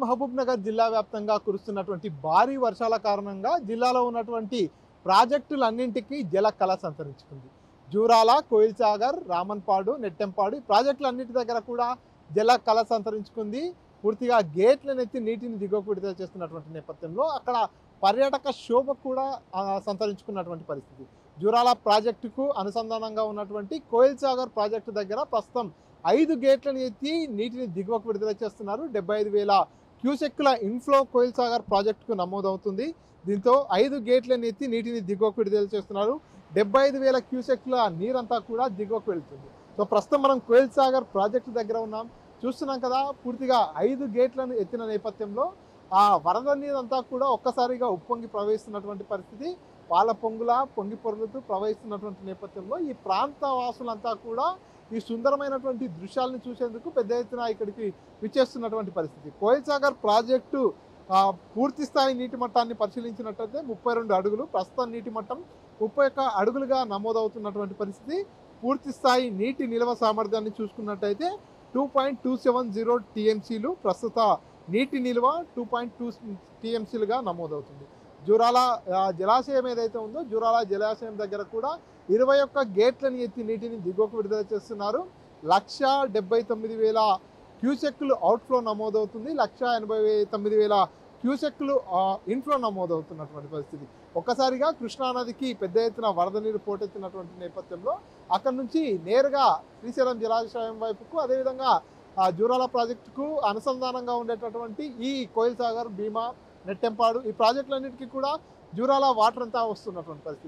మహబూబ్నగర్ జిల్లా వ్యాప్తంగా కురుస్తున్నటువంటి భారీ వర్షాల కారణంగా జిల్లాలో ఉన్నటువంటి ప్రాజెక్టులన్నింటికీ జల కళ సంతరించుకుంది. జూరాల, కోయిల్సాగర్, రామన్పాడు, నెట్టెంపాడు ఈ ప్రాజెక్టులన్నింటి దగ్గర కూడా జల కళ సంతరించుకుంది. పూర్తిగా గేట్లను ఎత్తి నీటిని దిగువకు విడుదల చేస్తున్నటువంటి నేపథ్యంలో అక్కడ పర్యాటక శోభ కూడా సంతరించుకున్నటువంటి పరిస్థితి. జూరాల ప్రాజెక్టుకు అనుసంధానంగా ఉన్నటువంటి కోయిల్సాగర్ ప్రాజెక్టు దగ్గర ప్రస్తుతం 5 గేట్లను ఎత్తి నీటిని దిగువకు విడుదల చేస్తున్నారు. 75,000 క్యూసెక్కుల ఇన్ఫ్లో కోయిల్సాగర్ ప్రాజెక్టుకు నమోదవుతుంది. దీంతో 5 గేట్లను ఎత్తి నీటిని దిగువకు విడుదల చేస్తున్నారు. 75,000 క్యూసెక్కుల నీరంతా కూడా దిగువకు వెళ్తుంది. సో ప్రస్తుతం మనం కోయిల్సాగర్ ప్రాజెక్టు దగ్గర ఉన్నాం. చూస్తున్నాం కదా, పూర్తిగా 5 గేట్లను ఎత్తిన నేపథ్యంలో ఆ వరద నీరంతా కూడా ఒక్కసారిగా ఉప్పొంగి ప్రవహిస్తున్నటువంటి పరిస్థితి. పాల పొంగి పొర్లుతూ ప్రవహిస్తున్నటువంటి నేపథ్యంలో ఈ ప్రాంత వాసులంతా కూడా ఈ సుందరమైనటువంటి దృశ్యాలను చూసేందుకు పెద్ద ఎత్తున ఇక్కడికి విచ్చేస్తున్నటువంటి పరిస్థితి. కోయిల్సాగర్ ప్రాజెక్టు పూర్తి స్థాయి నీటి మట్టాన్ని పరిశీలించినట్లయితే 32 అడుగులు, ప్రస్తుతం నీటి మట్టం 31 అడుగులుగా నమోదవుతున్నటువంటి పరిస్థితి. పూర్తి స్థాయి నీటి నిల్వ సామర్థ్యాన్ని చూసుకున్నట్టయితే 2.270 టీఎంసీలు, ప్రస్తుత నీటి నిల్వ 2.2 టీఎంసీలుగా నమోదవుతుంది. జూరాల జలాశయం ఏదైతే ఉందో జూరాల జలాశయం దగ్గర కూడా 21 గేట్లను ఎత్తి నీటిని దిగువకు విడుదల చేస్తున్నారు. 1,79,000 క్యూసెక్కులు అవుట్ఫ్లో నమోదవుతుంది. 1,89,000 క్యూసెక్కులు ఇన్ఫ్లో నమోదవుతున్నటువంటి పరిస్థితి. ఒక్కసారిగా కృష్ణానదికి పెద్ద ఎత్తున వరద నీరు పోటెత్తినటువంటి నేపథ్యంలో అక్కడి నుంచి నేరుగా శ్రీశైలం జలాశయం వైపుకు, అదేవిధంగా జూరాల ప్రాజెక్టుకు అనుసంధానంగా ఉండేటటువంటి ఈ కోయిల్సాగర్, భీమా, నెట్టెంపాడు ఈ ప్రాజెక్టులన్నిటికీ కూడా జూరాల వాటర్ అంతా వస్తున్నటువంటి పరిస్థితి.